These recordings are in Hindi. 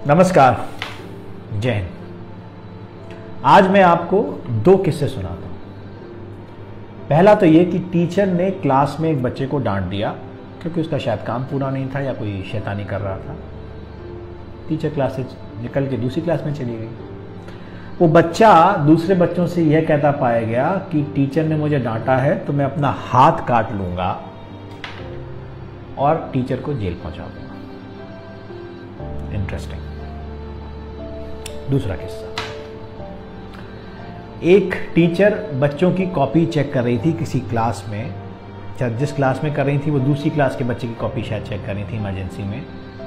नमस्कार, जय हिंद। आज मैं आपको दो किस्से सुनाता हूँ। पहला तो ये कि टीचर ने क्लास में एक बच्चे को डांट दिया क्योंकि उसका शायद काम पूरा नहीं था या कोई शैतानी कर रहा था। टीचर क्लास से निकल के दूसरी क्लास में चली गई। वो बच्चा दूसरे बच्चों से यह कहता पाया गया कि टीचर ने मुझे डांटा है तो मैं अपना हाथ काट लूंगा और टीचर को जेल पहुंचा दूंगा। इंटरेस्टिंग। दूसरा किस्सा, एक टीचर बच्चों की कॉपी चेक कर रही थी किसी क्लास में। जिस क्लास में कर रही थी वो दूसरी क्लास के बच्चे की कॉपी शायद चेक कर रही थी इमरजेंसी में।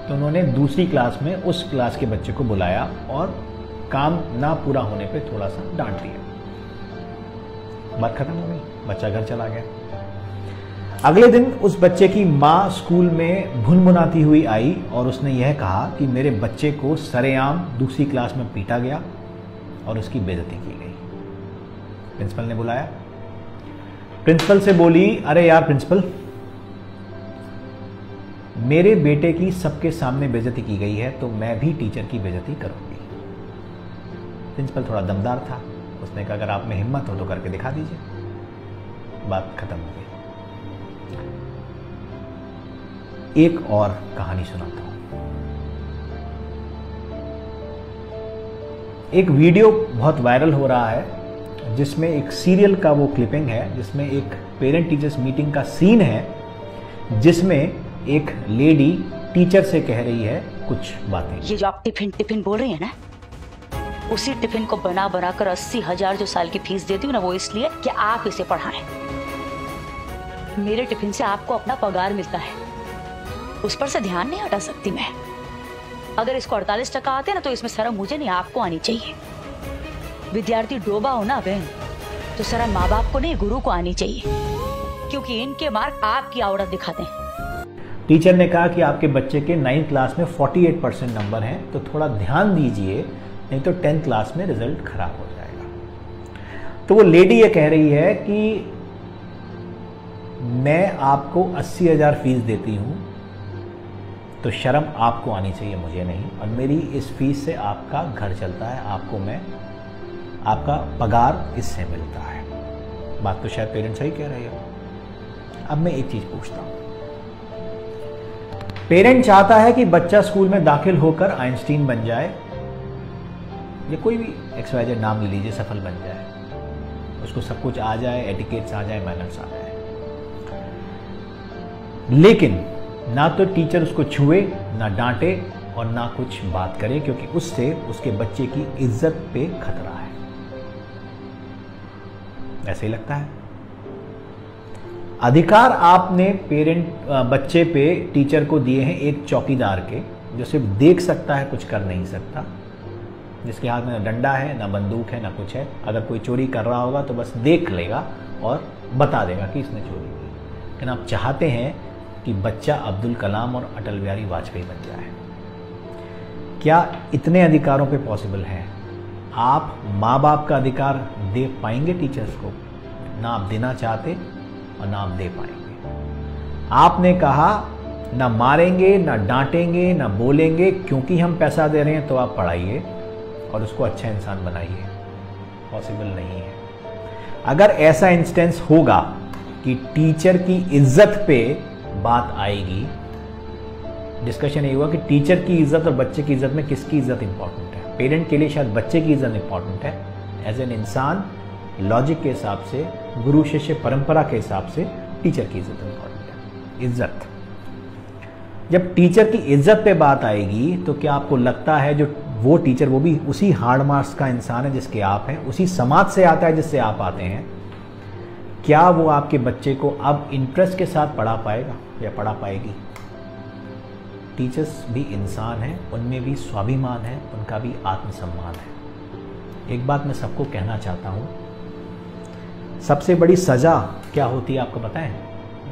तो उन्होंने दूसरी क्लास में उस क्लास के बच्चे को बुलाया और काम ना पूरा होने पे थोड़ा सा डांट दिया। बात खत्म हो गई, बच्चा घर चला गया। अगले दिन उस बच्चे की माँ स्कूल में भुनभुनाती हुई आई और उसने यह कहा कि मेरे बच्चे को सरेआम दूसरी क्लास में पीटा गया और उसकी बेइज्जती की गई। प्रिंसिपल ने बुलाया। प्रिंसिपल से बोली, अरे यार प्रिंसिपल, मेरे बेटे की सबके सामने बेइज्जती की गई है तो मैं भी टीचर की बेइज्जती करूंगी। प्रिंसिपल थोड़ा दमदार था। उसने कहा अगर आप में हिम्मत हो तो करके दिखा दीजिए। बात खत्म हो गई। एक और कहानी सुनाता हूं। एक वीडियो बहुत वायरल हो रहा है जिसमें एक सीरियल का वो क्लिपिंग है जिसमें एक पेरेंट टीचर्स मीटिंग का सीन है जिसमें एक लेडी टीचर से कह रही है कुछ बातें। ये जो आप टिफिन बोल रही है ना, उसी टिफिन को बना कर 80,000 जो साल की फीस देती हूँ ना, वो इसलिए कि आप इसे पढ़ाएं। मेरे टिफिन से आपको अपना पगार मिलता है, उस पर से ध्यान नहीं हटा सकती मैं। अगर इसको 48% आते ना तो इसमें शर्म मुझे नहीं आपको आनी चाहिए। विद्यार्थी डोबा हो ना बहन, तो शर्म माँ बाप को नहीं गुरु को आनी चाहिए, क्योंकि इनके मार्क आपकी औरत दिखाते हैं। टीचर ने कहा कि आपके बच्चे के 9th क्लास में 48% नंबर हैं तो थोड़ा ध्यान दीजिए, नहीं तो 10th क्लास में रिजल्ट खराब हो जाएगा। तो वो लेडी ये कह रही है कि मैं आपको 80,000 फीस देती हूं तो शर्म आपको आनी चाहिए, मुझे नहीं। और मेरी इस फीस से आपका घर चलता है, आपका पगार इससे मिलता है। बात तो शायद पेरेंट्स सही कह रहे हो। अब मैं एक चीज पूछता हूं। पेरेंट चाहता है कि बच्चा स्कूल में दाखिल होकर आइंस्टीन बन जाए या कोई भी XYZ नाम ले लीजिए, सफल बन जाए, उसको सब कुछ आ जाए, एटिकेट्स आ जाए, मैनर्स आ जाए। लेकिन ना तो टीचर उसको छुए, ना डांटे और ना कुछ बात करे, क्योंकि उससे उसके बच्चे की इज्जत पे खतरा है। ऐसे ही लगता है। अधिकार आपने बच्चे पे टीचर को दिए हैं एक चौकीदार के, जो सिर्फ देख सकता है, कुछ कर नहीं सकता, जिसके हाथ में ना डंडा है, ना बंदूक है, ना कुछ है। अगर कोई चोरी कर रहा होगा तो बस देख लेगा और बता देगा कि इसने चोरी की। लेकिन आप चाहते हैं कि बच्चा अब्दुल कलाम और अटल बिहारी वाजपेयी बन जाए। क्या इतने अधिकारों पे पॉसिबल है? आप माँ बाप का अधिकार दे पाएंगे टीचर्स को? ना आप देना चाहते और ना आप दे पाएंगे। आपने कहा ना मारेंगे, ना डांटेंगे, ना बोलेंगे, क्योंकि हम पैसा दे रहे हैं तो आप पढ़ाइए और उसको अच्छा इंसान बनाइए। पॉसिबल नहीं है। अगर ऐसा इंस्टेंस होगा कि टीचर की इज्जत पे बात आएगी, डिस्कशन ये हुआ कि टीचर की इज्जत और बच्चे की इज्जत में किसकी इज्जत इंपॉर्टेंट है। पेरेंट के लिए शायद बच्चे की इज्जत इंपॉर्टेंट है। एज एन इंसान, लॉजिक के हिसाब से, गुरु शिष्य परंपरा के हिसाब से टीचर की इज्जत इंपॉर्टेंट है। इज्जत, जब टीचर की इज्जत पे बात आएगी तो क्या आपको लगता है जो वो टीचर, वो भी उसी हार्ड मार्क्स का इंसान है जिसके आप हैं, उसी समाज से आता है जिससे आप आते हैं, क्या वो आपके बच्चे को अब इंटरेस्ट के साथ पढ़ा पाएगा या पढ़ा पाएगी? टीचर्स भी इंसान हैं, उनमें भी स्वाभिमान है, उनका भी आत्मसम्मान है। एक बात मैं सबको कहना चाहता हूं, सबसे बड़ी सजा क्या होती है आपको पता है?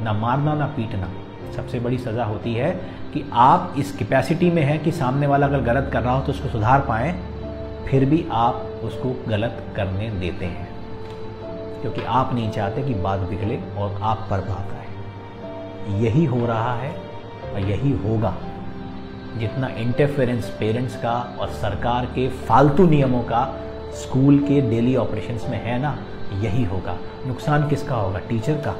ना मारना, ना पीटना। सबसे बड़ी सजा होती है कि आप इस कैपेसिटी में हैं कि सामने वाला अगर गलत कर रहा हो तो उसको सुधार पाएं, फिर भी आप उसको गलत करने देते हैं, क्योंकि आप नहीं चाहते कि बात बिगड़े और आप पर बात आए। यही हो रहा है और यही होगा जितना इंटरफेरेंस पेरेंट्स का और सरकार के फालतू नियमों का स्कूल के डेली ऑपरेशंस में है ना, यही होगा। नुकसान किसका होगा? टीचर का।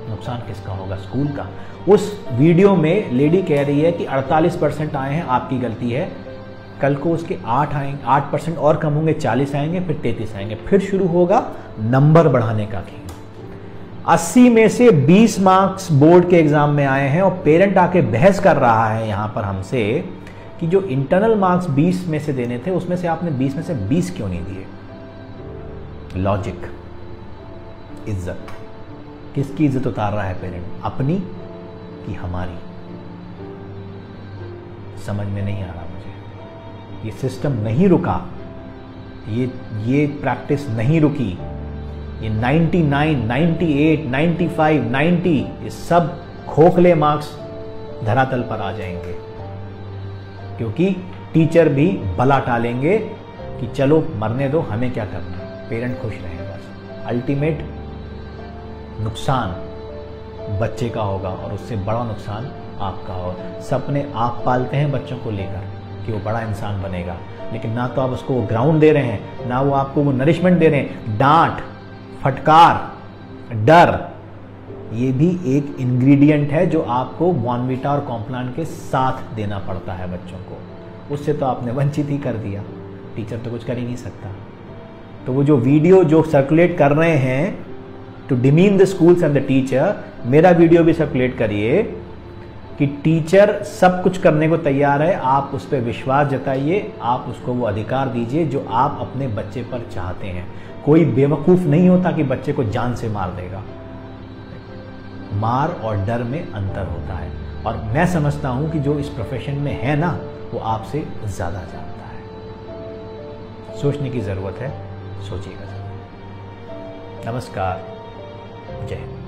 नुकसान किसका होगा? स्कूल का। उस वीडियो में लेडी कह रही है कि 48% आए हैं, आपकी गलती है। कल को उसके 8% और कम होंगे, 40 आएंगे, फिर 33 आएंगे, फिर शुरू होगा नंबर बढ़ाने का खेल। 80 में से 20 मार्क्स बोर्ड के एग्जाम में आए हैं और पेरेंट आके बहस कर रहा है यहां पर हमसे कि जो इंटरनल मार्क्स 20 में से देने थे उसमें से आपने 20 में से 20 क्यों नहीं दिए? लॉजिक, इज्जत। किसकी इज्जत उतार रहा है पेरेंट? अपनी कि हमारी? समझ में नहीं आ रहा मुझे। ये सिस्टम नहीं रुका, ये प्रैक्टिस नहीं रुकी। ये 99, 98, 95, 90 ये सब खोखले मार्क्स धरातल पर आ जाएंगे, क्योंकि टीचर भी भला टालेंगे कि चलो मरने दो, हमें क्या करना, पेरेंट खुश रहे बस। अल्टीमेट नुकसान बच्चे का होगा और उससे बड़ा नुकसान आपका होगा। सपने आप पालते हैं बच्चों को लेकर कि वो बड़ा इंसान बनेगा, लेकिन ना तो आप उसको वो ग्राउंड दे रहे हैं, ना वो आपको वो नरिशमेंट दे रहे हैं। डांट, फटकार, डर, ये भी एक इंग्रेडिएंट है जो आपको बॉर्नवीटा और कॉम्प्लान के साथ देना पड़ता है बच्चों को। उससे तो आपने वंचित ही कर दिया। टीचर तो कुछ कर ही नहीं सकता। तो वो जो वीडियो जो सर्कुलेट कर रहे हैं to demean the schools and the teacher, मेरा वीडियो भी सर्कुलेट करिए कि टीचर सब कुछ करने को तैयार है, आप उस पर विश्वास जताइए, आप उसको वो अधिकार दीजिए जो आप अपने बच्चे पर चाहते हैं। कोई बेवकूफ़ नहीं होता कि बच्चे को जान से मार देगा। मार और डर में अंतर होता है, और मैं समझता हूं कि जो इस प्रोफेशन में है ना, वो आपसे ज़्यादा जानता है। सोचने की ज़रूरत है, सोचिएगा। नमस्कार, जय हिंद।